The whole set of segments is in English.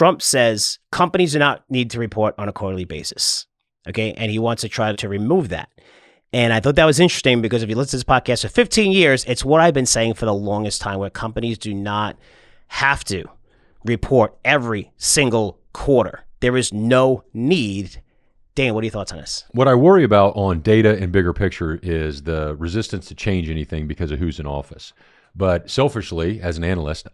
Trump says companies do not need to report on a quarterly basis. Okay. And he wants to try to remove that. And I thought that was interesting because if you listen to this podcast for 15 years, it's what I've been saying for the longest time, where companies do not have to report every single quarter. There is no need. Dan, what are your thoughts on this? What I worry about on data and bigger picture is the resistance to change anything because of who's in office. But selfishly, as an analyst,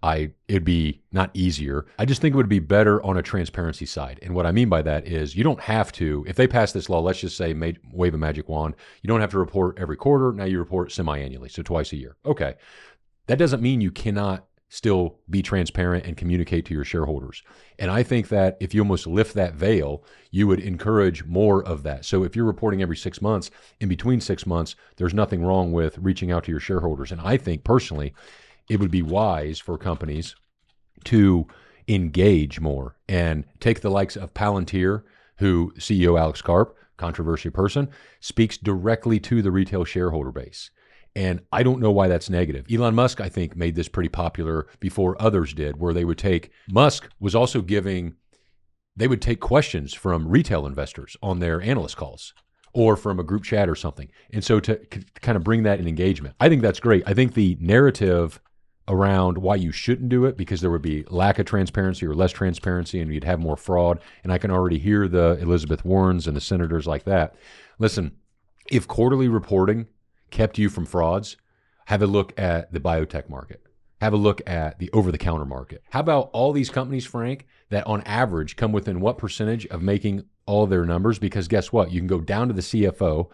it'd be not easier. I just think it would be better on a transparency side. And what I mean by that is you don't have to, if they pass this law, let's just say wave a magic wand, you don't have to report every quarter. Now you report semi-annually, so twice a year. Okay. That doesn't mean you cannot still be transparent and communicate to your shareholders. And I think that if you almost lift that veil, you would encourage more of that. So if you're reporting every 6 months, in between 6 months, there's nothing wrong with reaching out to your shareholders. And I think personally, it would be wise for companies to engage more and take the likes of Palantir, who CEO Alex Karp, controversial person, speaks directly to the retail shareholder base. And I don't know why that's negative. Elon Musk, I think, made this pretty popular before others did, where Musk was also they would take questions from retail investors on their analyst calls or from a group chat or something. And so to kind of bring that in engagement, I think that's great. I think the narrative around why you shouldn't do it, because there would be lack of transparency or less transparency and you'd have more fraud. And I can already hear the Elizabeth Warrens and the senators like that. Listen, if quarterly reporting kept you from frauds, have a look at the biotech market. Have a look at the over-the-counter market. How about all these companies, Frank, that on average come within what percentage of making all their numbers? Because guess what? You can go down to the CFO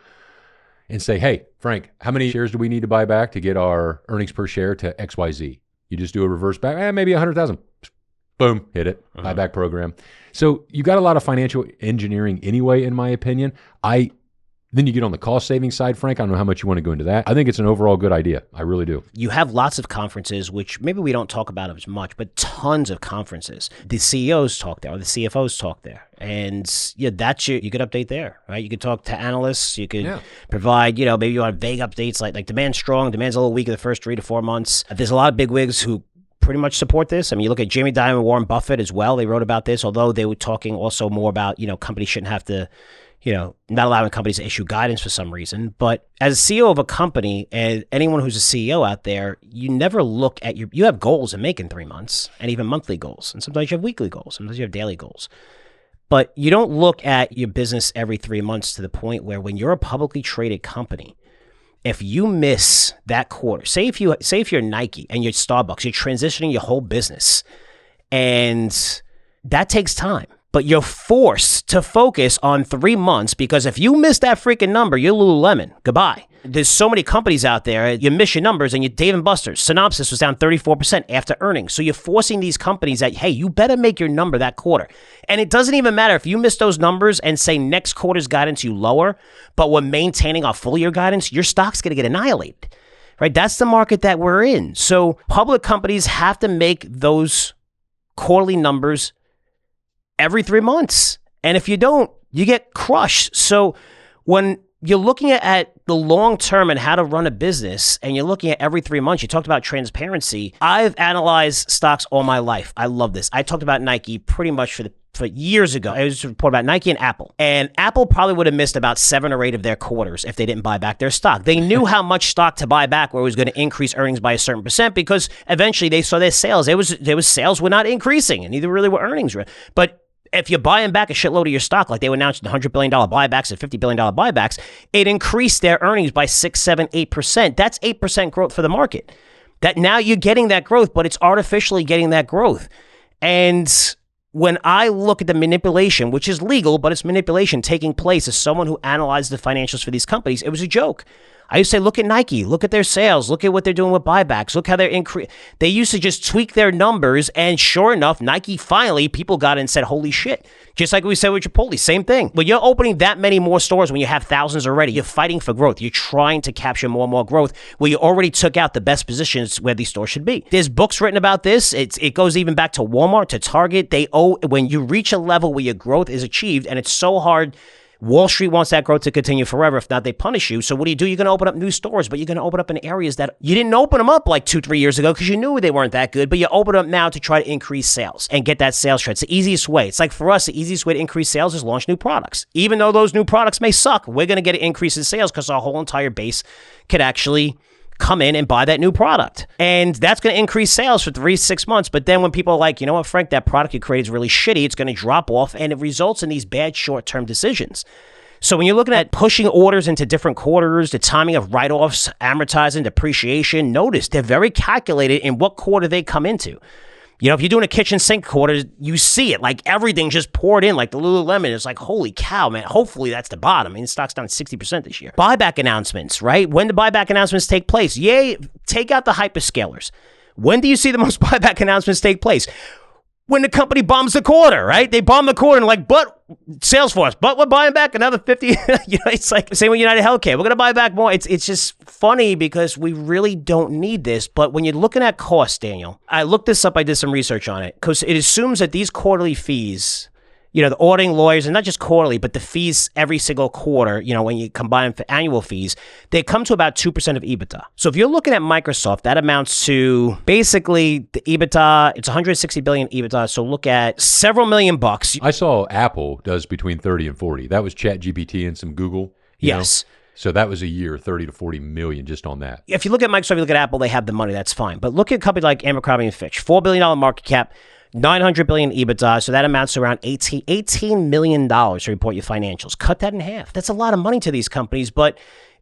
and say, hey, Frank, how many shares do we need to buy back to get our earnings per share to XYZ? You just do a reverse back, maybe 100,000. Boom, hit it, buyback program. So you got a lot of financial engineering anyway, in my opinion. Then you get on the cost saving side, Frank. I don't know how much you want to go into that. I think it's an overall good idea. I really do. You have lots of conferences, which maybe we don't talk about as much, but tons of conferences. The CEOs talk there, or the CFOs talk there. And yeah, you could update there, right? You could talk to analysts. You could provide, maybe you want vague updates like demand's strong, demand's a little weak in the first 3 to 4 months. There's a lot of bigwigs who pretty much support this. I mean, you look at Jamie Dimon and Warren Buffett as well. They wrote about this, although they were talking also more about, companies shouldn't have to, not allowing companies to issue guidance for some reason. But as a CEO of a company, and anyone who's a CEO out there, you never look at you have goals to make in 3 months, and even monthly goals. And sometimes you have weekly goals. Sometimes you have daily goals. But you don't look at your business every 3 months to the point where when you're a publicly traded company, if you miss that quarter, say if you're Nike and you're Starbucks, you're transitioning your whole business, and that takes time. But you're forced to focus on 3 months, because if you miss that freaking number, you're Lululemon. Goodbye. There's so many companies out there. You miss your numbers, and you're Dave & Buster's. Synopsys was down 34% after earnings. So you're forcing these companies that, hey, you better make your number that quarter. And it doesn't even matter if you miss those numbers and say next quarter's guidance you lower, but we're maintaining our full year guidance, your stock's going to get annihilated. Right? That's the market that we're in. So public companies have to make those quarterly numbers every 3 months. And if you don't, you get crushed. So when you're looking at the long term and how to run a business, and you're looking at every 3 months, you talked about transparency. I've analyzed stocks all my life. I love this. I talked about Nike pretty much for years ago. I was to report about Nike and Apple. And Apple probably would have missed about 7 or 8 of their quarters if they didn't buy back their stock. They knew how much stock to buy back where it was going to increase earnings by a certain percent, because eventually they saw their sales. There was sales were not increasing, and neither really were earnings. But if you're buying back a shitload of your stock, like they were announcing $100 billion buybacks and $50 billion buybacks, it increased their earnings by 6, 7, 8%. That's 8% growth for the market. That now you're getting that growth, but it's artificially getting that growth. And when I look at the manipulation, which is legal, but it's manipulation taking place as someone who analyzed the financials for these companies, it was a joke. I used to say, look at Nike, look at their sales, look at what they're doing with buybacks, look how they're They used to just tweak their numbers, and sure enough, Nike finally, people got in and said, holy shit. Just like we said with Chipotle, same thing. When you're opening that many more stores, when you have thousands already, you're fighting for growth. You're trying to capture more and more growth where you already took out the best positions where these stores should be. There's books written about this. It goes even back to Walmart, to Target. When you reach a level where your growth is achieved, and it's so hard Wall Street wants that growth to continue forever. If not, they punish you. So what do? You're going to open up new stores, but you're going to open up in areas that you didn't open them up like 2-3 years ago because you knew they weren't that good, but you open them up now to try to increase sales and get that sales trend. It's the easiest way. It's like for us, the easiest way to increase sales is launch new products. Even though those new products may suck, we're going to get an increase in sales because our whole entire base could actually come in and buy that new product. And that's going to increase sales for 3-6 months. But then when people are like, you know what, Frank, that product you created is really shitty, it's going to drop off, and it results in these bad short-term decisions. So when you're looking at pushing orders into different quarters, the timing of write-offs, amortizing, depreciation, notice they're very calculated in what quarter they come into. You know, if you're doing a kitchen sink quarter, you see it. Like everything just poured in, like the Lululemon. It's like, holy cow, man. Hopefully that's the bottom. I mean, the stock's down 60% this year. Buyback announcements, right? When do buyback announcements take place? Yay, take out the hyperscalers. When do you see the most buyback announcements take place? When the company bombs the quarter, right? They bomb the quarter and like, but Salesforce, but we're buying back another 50. You know, it's like same with United Healthcare. We're going to buy back more. It's just funny because we really don't need this. But when you're looking at costs, Daniel, I looked this up. I did some research on it because it assumes that these quarterly fees, you know, the auditing lawyers, and not just quarterly, but the fees every single quarter, you know, when you combine them for annual fees, they come to about 2% of EBITDA. So if you're looking at Microsoft, that amounts to basically the EBITDA, it's 160 billion EBITDA. So look at several $million bucks. I saw Apple does between 30 and 40. That was ChatGPT and some Google. Yes. Know? So that was a year, 30 to 40 million just on that. If you look at Microsoft, you look at Apple, they have the money, that's fine. But look at a company like Abercrombie & Fitch, $4 billion market cap, 900 billion EBITDA, so that amounts to around $18 million to report your financials. Cut that in half. That's a lot of money to these companies, but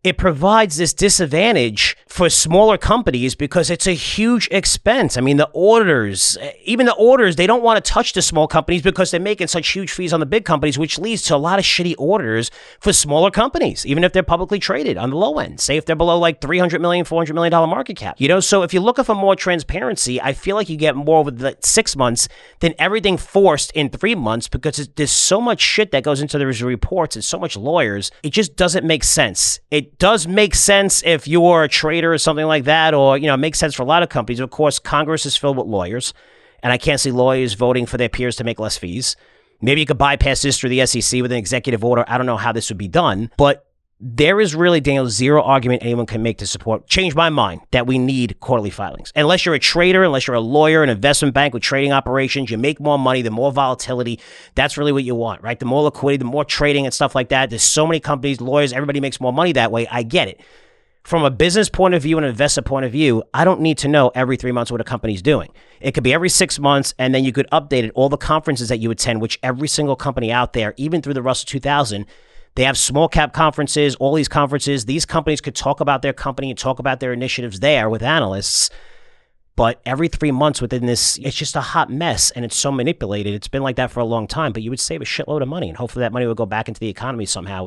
it provides this disadvantage for smaller companies because it's a huge expense. I mean, the auditors, even the auditors, they don't want to touch the small companies because they're making such huge fees on the big companies, which leads to a lot of shitty auditors for smaller companies, even if they're publicly traded on the low end. Say if they're below like $300 million, $400 million market cap. You know, so if you're looking for more transparency, I feel like you get more over the 6 months than everything forced in 3 months because there's so much shit that goes into those reports and so much lawyers. It just doesn't make sense. It does make sense if you're a trader or something like that, or, you know, it makes sense for a lot of companies. Of course, Congress is filled with lawyers, and I can't see lawyers voting for their peers to make less fees. Maybe you could bypass this through the SEC with an executive order. I don't know how this would be done, but there is really, Daniel, zero argument anyone can make to support, change my mind, that we need quarterly filings. Unless you're a trader, unless you're a lawyer, an investment bank with trading operations, you make more money, the more volatility, that's really what you want, right? The more liquidity, the more trading and stuff like that. There's so many companies, lawyers, everybody makes more money that way. I get it. From a business point of view and an investor point of view, I don't need to know every 3 months what a company's doing. It could be every 6 months, and then you could update it, all the conferences that you attend, which every single company out there, even through the Russell 2000, they have small cap conferences, all these conferences. These companies could talk about their company and talk about their initiatives there with analysts. But every 3 months within this, it's just a hot mess, and it's so manipulated. It's been like that for a long time, but you would save a shitload of money, and hopefully that money would go back into the economy somehow.